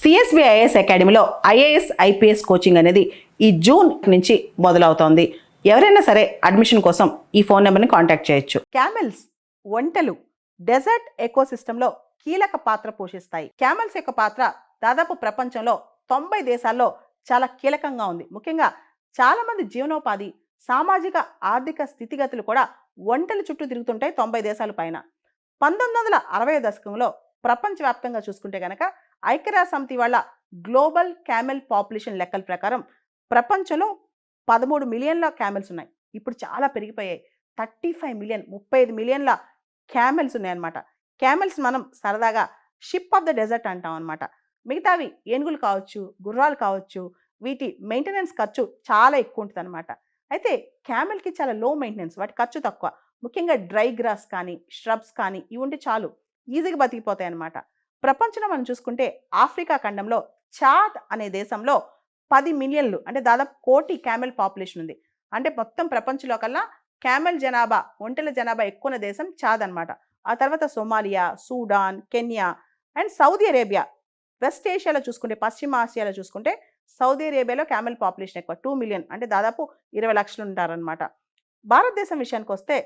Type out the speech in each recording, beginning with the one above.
CSBIS అకాడమీలో IAS IPS coaching అనేది ఈ జూన్ నుంచి మొదలవుతోంది. ఎవరైనా సరే అడ్మిషన్ కోసం ఈ ఫోన్ నెంబర్ని కాంటాక్ట్ చేయొచ్చు. క్యామెల్స్ ఒంటెలు డెజర్ట్ ఎకోసిస్టంలో కీలక పాత్ర పోషిస్తాయి. క్యామెల్స్ యొక్క పాత్ర దాదాపు ప్రపంచంలో 90 దేశాల్లో చాలా కీలకంగా ఉంది. ముఖ్యంగా చాలా మంది జీవనోపాధి, సామాజిక ఆర్థిక స్థితిగతులు కూడా ఒంటెల చుట్టూ తిరుగుతుంటాయి 90 దేశాల పైన. 1960 దశకంలో ప్రపంచవ్యాప్తంగా చూసుకుంటే కనుక ఐక్యరాజ్య సమితి వాళ్ళ గ్లోబల్ క్యామెల్ పాపులేషన్ లెక్కల ప్రకారం ప్రపంచంలో 13 మిలియన్ల క్యామెల్స్ ఉన్నాయి. ఇప్పుడు చాలా పెరిగిపోయాయి. 35 మిలియన్ 35 మిలియన్ల క్యామెల్స్ ఉన్నాయన్నమాట. క్యామెల్స్ మనం సరదాగా షిప్ ఆఫ్ ద డెజర్ట్ అంటాం అనమాట. మిగతావి ఏనుగులు కావచ్చు, గుర్రాలు కావచ్చు, వీటి మెయింటెనెన్స్ ఖర్చు చాలా ఎక్కువ ఉంటుంది అనమాట. అయితే క్యామెల్కి చాలా లో మెయింటెనెన్స్, వాటి ఖర్చు తక్కువ. ముఖ్యంగా డ్రై గ్రాస్ కానీ ష్రబ్స్ కానీ ఇవి ఉంటే చాలు, ఈజీగా బతికిపోతాయి అన్నమాట. ప్రపంచంలో మనం చూసుకుంటే ఆఫ్రికా ఖండంలో చాద్ అనే దేశంలో 10 మిలియన్లు అంటే దాదాపు 1 కోటి క్యామెల్ పాపులేషన్ ఉంది. అంటే మొత్తం ప్రపంచంలో కల్లా క్యామెల్ జనాభా, ఒంటెల జనాభా ఎక్కువ ఉన్న దేశం చాద్ అనమాట. ఆ తర్వాత Somalia, Sudan, Kenya and Saudi Arabia. West ఏషియాలో చూసుకుంటే, పశ్చిమ ఆసియాలో చూసుకుంటే సౌదీ అరేబియాలో క్యామెల్ పాపులేషన్ ఎక్కువ, 2 మిలియన్ అంటే దాదాపు 20 లక్షలు ఉంటారనమాట. భారతదేశం విషయానికి వస్తే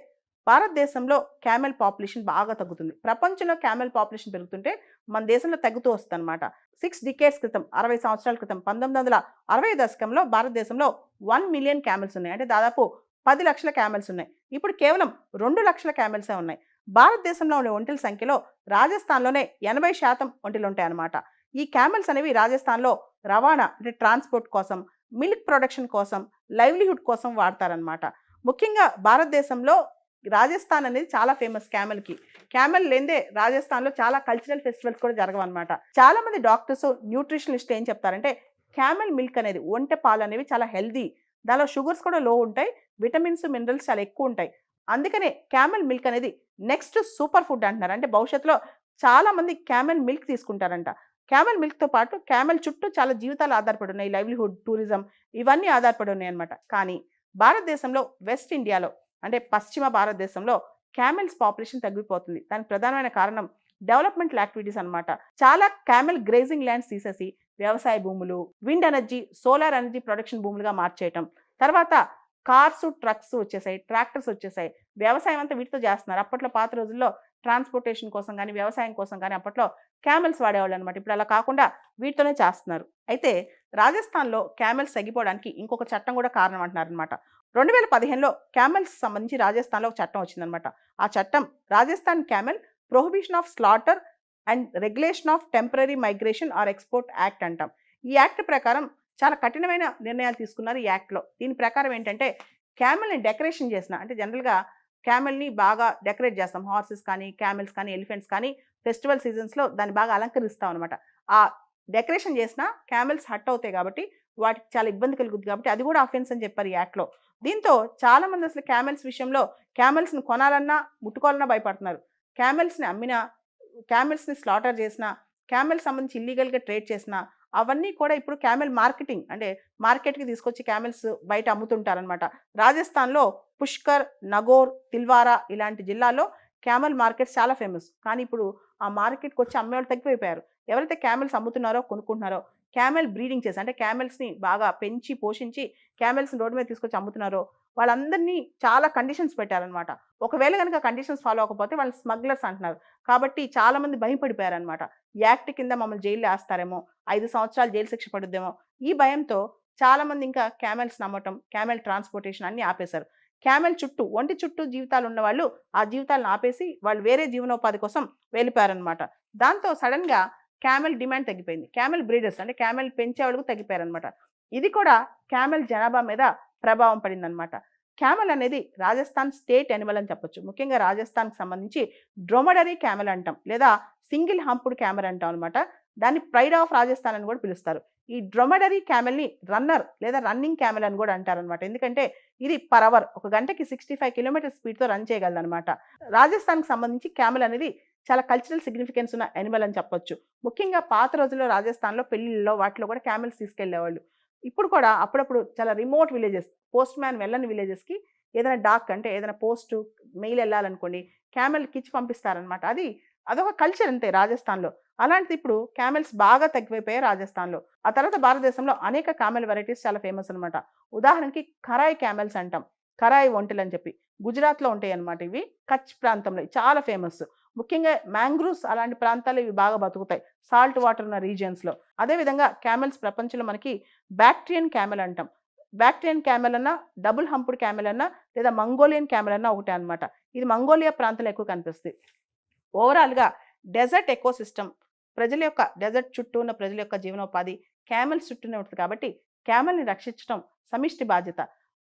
భారతదేశంలో క్యామెల్ పాపులేషన్ బాగా తగ్గుతుంది. ప్రపంచంలో క్యామెల్ పాపులేషన్ పెరుగుతుంటే మన దేశంలో తగ్గుతూ వస్తుంది అనమాట. 6 డికేడ్స్ క్రితం, 60 సంవత్సరాల క్రితం 1960 దశకంలో భారతదేశంలో 1 మిలియన్ క్యామెల్స్ ఉన్నాయి. అంటే దాదాపు 10 లక్షల క్యామెల్స్ ఉన్నాయి. ఇప్పుడు కేవలం 2 లక్షల క్యామెల్సే ఉన్నాయి. భారతదేశంలో ఉండే ఒంటెల సంఖ్యలో రాజస్థాన్లోనే 80% ఒంటెలు ఉంటాయన్నమాట. ఈ క్యామెల్స్ అనేవి రాజస్థాన్లో రవాణా అంటే ట్రాన్స్పోర్ట్ కోసం, మిల్క్ ప్రొడక్షన్ కోసం, లైవ్లీహుడ్ కోసం వాడతారనమాట. ముఖ్యంగా భారతదేశంలో రాజస్థాన్ అనేది చాలా ఫేమస్ క్యామెల్కి. క్యామెల్ లేదే రాజస్థాన్లో చాలా కల్చరల్ ఫెస్టివల్స్ కూడా జరగవన్నమాట. చాలా మంది డాక్టర్స్, న్యూట్రిషనిస్ట్ ఏం చెప్తారంటే క్యామెల్ మిల్క్ అనేది, ఒంటె పాలు అనేవి చాలా హెల్దీ, దానిలో షుగర్స్ కూడా లో ఉంటాయి, విటమిన్స్, మినరల్స్ చాలా ఎక్కువ ఉంటాయి. అందుకనే క్యామెల్ మిల్క్ అనేది నెక్స్ట్ సూపర్ ఫుడ్ అంటున్నారు. అంటే భవిష్యత్తులో చాలా మంది క్యామెల్ మిల్క్ తీసుకుంటారంట. క్యామెల్ మిల్క్తో పాటు క్యామెల్ చుట్టూ చాలా జీవితాలు ఆధారపడి ఉన్నాయి. లైవ్లీహుడ్, టూరిజం ఇవన్నీ ఆధారపడి ఉన్నాయి అనమాట. కానీ భారతదేశంలో వెస్ట్ ఇండియాలో అంటే పశ్చిమ భారతదేశంలో క్యామెల్స్ పాపులేషన్ తగ్గిపోతుంది. దానికి ప్రధానమైన కారణం డెవలప్మెంటల్ యాక్టివిటీస్ అనమాట. చాలా క్యామెల్ గ్రేజింగ్ ల్యాండ్స్ తీసేసి వ్యవసాయ భూములు, wind energy, solar energy production భూములుగా మార్చేయటం, తర్వాత కార్స్, ట్రక్స్ వచ్చేసాయి, ట్రాక్టర్స్ వచ్చేసాయి, వ్యవసాయం అంతా వీటితో చేస్తున్నారు. అప్పట్లో పాత రోజుల్లో ట్రాన్స్పోర్టేషన్ కోసం కానీ, వ్యవసాయం కోసం కానీ అప్పట్లో క్యామెల్స్ వాడేవాళ్ళు అనమాట. ఇప్పుడు అలా కాకుండా వీటితోనే చేస్తున్నారు. అయితే రాజస్థాన్లో క్యామెల్స్ తగ్గిపోవడానికి ఇంకొక చట్టం కూడా కారణం అంటున్నారు అనమాట. 2015లో క్యామెల్స్ సంబంధించి రాజస్థాన్లో ఒక చట్టం వచ్చిందనమాట. ఆ చట్టం Rajasthan camel prohibition of slaughter and regulation of temporary migration or export act అంటాం. ఈ యాక్ట్ ప్రకారం చాలా కఠినమైన నిర్ణయాలు తీసుకున్నారు ఈ యాక్ట్లో. దీని ప్రకారం ఏంటంటే క్యామెల్ని డెకరేషన్ చేసిన, అంటే జనరల్గా క్యామెల్ని బాగా డెకరేట్ చేస్తాం, హార్సెస్ కానీ, క్యామెల్స్ కానీ, ఎలిఫెంట్స్ కానీ ఫెస్టివల్ సీజన్స్లో దాన్ని బాగా అలంకరిస్తాం అనమాట. ఆ డెకరేషన్ చేసిన క్యామెల్స్ హట్ అవుతాయి కాబట్టి వాటికి చాలా ఇబ్బంది కలుగుతుంది కాబట్టి అది కూడా అఫెన్స్ అని చెప్పారు ఈ యాక్ట్లో. దీంతో చాలా మంది అసలు క్యామెల్స్ విషయంలో క్యామెల్స్ని కొనాలన్నా, ముట్టుకోవాలన్నా భయపడుతున్నారు. క్యామెల్స్ని అమ్మినా, క్యామెల్స్ని స్లాటర్ చేసిన, క్యామెల్స్ సంబంధించి ఇల్లీగల్గా ట్రేడ్ చేసిన అవన్నీ కూడా ఇప్పుడు క్యామెల్ మార్కెటింగ్ అంటే మార్కెట్కి తీసుకొచ్చి క్యామెల్స్ బయట అమ్ముతుంటారనమాట. రాజస్థాన్లో పుష్కర్, నగోర్, తిల్వారా ఇలాంటి జిల్లాల్లో క్యామెల్ మార్కెట్స్ చాలా ఫేమస్. కానీ ఇప్పుడు ఆ మార్కెట్కి వచ్చి అమ్మేవాళ్ళు తగ్గిపోయారు. ఎవరైతే క్యామెల్స్ అమ్ముతున్నారో, కొనుక్కుంటున్నారో, క్యామెల్ బ్రీడింగ్ చేసి అంటే క్యామెల్స్ని బాగా పెంచి పోషించి క్యామెల్స్ని రోడ్డు మీద తీసుకొచ్చి అమ్ముతున్నారో వాళ్ళందరినీ చాలా కండిషన్స్ పెట్టారనమాట. ఒకవేళ కనుక కండిషన్స్ ఫాలో అవ్వకపోతే వాళ్ళు స్మగ్లర్స్ అంటున్నారు. కాబట్టి చాలా మంది భయపడిపోయారనమాట. యాక్ట్ కింద మమ్మల్ని జైల్లో వేస్తారేమో, 5 సంవత్సరాలు జైలు శిక్ష పడుద్దేమో, ఈ భయంతో చాలా మంది ఇంకా క్యామెల్స్ నమ్మటం, క్యామెల్ ట్రాన్స్పోర్టేషన్ అన్ని ఆపేశారు. క్యామెల్ చుట్టూ, ఒంటి చుట్టూ జీవితాలు ఉన్న వాళ్ళు ఆ జీవితాలను ఆపేసి వాళ్ళు వేరే జీవనోపాధి కోసం వెళ్ళిపోయారనమాట. దాంతో సడన్గా క్యామెల్ డిమాండ్ తగ్గిపోయింది. క్యామెల్ బ్రీడర్స్ అంటే క్యామెల్ పెంచే వాళ్ళకు తగ్గిపోయారనమాట. ఇది కూడా క్యామెల్ జనాభా మీద ప్రభావం పడిందనమాట. క్యామెల్ అనేది రాజస్థాన్ స్టేట్ యానిమల్ అని చెప్పొచ్చు. ముఖ్యంగా రాజస్థాన్కి సంబంధించి డ్రోమడరీ క్యామెల్ అంటాం, లేదా సింగిల్ హంప్డ్ క్యామెల్ అంటాం అనమాట. దాన్ని ప్రైడ్ ఆఫ్ రాజస్థాన్ అని కూడా పిలుస్తారు. ఈ డ్రోమడరీ క్యామెల్ని రన్నర్ లేదా రన్నింగ్ క్యామెల్ అని కూడా అంటారనమాట. ఎందుకంటే ఇది పర్ అవర్ ఒక గంటకి 65 కిలోమీటర్ స్పీడ్తో రన్ చేయగలదనమాట. రాజస్థాన్కి సంబంధించి క్యామెల్ అనేది చాలా కల్చరల్ సిగ్నిఫికెన్స్ ఉన్న యానిమల్ అని చెప్పొచ్చు. ముఖ్యంగా పాత రోజుల్లో రాజస్థాన్లో పెళ్లిళ్ళలో వాటిలో కూడా క్యామెల్స్ తీసుకెళ్లేవాళ్ళు. ఇప్పుడు కూడా అప్పుడప్పుడు చాలా రిమోట్ విలేజెస్, పోస్ట్ మ్యాన్ వెళ్ళని విలేజెస్కి ఏదైనా డాక్ అంటే ఏదైనా పోస్ట్ మెయిల్ వెళ్ళాలనుకోండి, క్యామెల్ కిచ్చి పంపిస్తారనమాట. అది అదొక కల్చర్ అంతే రాజస్థాన్లో. అలాంటిది ఇప్పుడు క్యామెల్స్ బాగా తగ్గిపోయాయి రాజస్థాన్లో. ఆ తర్వాత భారతదేశంలో అనేక క్యామెల్ వెరైటీస్ చాలా ఫేమస్ అనమాట. ఉదాహరణకి ఖరాయ్ క్యామెల్స్ అంటాం. ఖరాయ్ ఒంటెలు అని చెప్పి గుజరాత్లో ఉంటాయి అన్నమాట ఇవి. కచ్ ప్రాంతంలో చాలా ఫేమస్. ముఖ్యంగా మ్యాంగ్రూవ్స్ అలాంటి ప్రాంతాల్లో ఇవి బాగా బతుకుతాయి, సాల్ట్ వాటర్ ఉన్న రీజియన్స్లో. అదేవిధంగా క్యామెల్స్ ప్రపంచంలో మనకి బ్యాక్ట్రియన్ క్యామెల్ అంటాం. బ్యాక్ట్రియన్ క్యామెల్ అన్నా, డబుల్ హంపుడ్ క్యామెల్ అన్నా, లేదా మంగోలియన్ క్యామెల్ అన్నా ఒకటే అనమాట. ఇది మంగోలియా ప్రాంతంలో ఎక్కువ కనిపిస్తుంది. ఓవరాల్గా డెజర్ట్ ఎకోసిస్టమ్, ప్రజల యొక్క డెజర్ట్ చుట్టూ ఉన్న ప్రజల యొక్క జీవనోపాధి క్యామెల్స్ చుట్టూనే ఉంటుంది. కాబట్టి క్యామెల్ని రక్షించడం సమిష్టి బాధ్యత.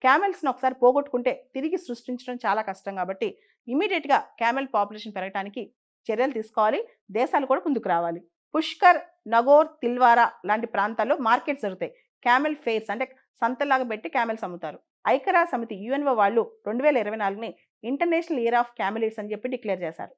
క్యామెల్స్ని ఒకసారి పోగొట్టుకుంటే తిరిగి సృష్టించడం చాలా కష్టం. కాబట్టి ఇమీడియట్గా క్యామెల్ పాపులేషన్ పెరగడానికి చర్యలు తీసుకోవాలి. దేశాలు కూడా ముందుకు రావాలి. పుష్కర్, నగోర్, తిల్వారా లాంటి ప్రాంతాల్లో మార్కెట్స్ జరుగుతాయి. క్యామెల్ ఫెయిర్స్ అంటే సంతలాగా పెట్టి క్యామెల్స్ అమ్ముతారు. ఐక్యరాజ్య సమితి UNO వాళ్ళు 2024ని ఇంటర్నేషనల్ ఇయర్ ఆఫ్ క్యామెలిడ్స్ అని చెప్పి డిక్లేర్ చేశారు.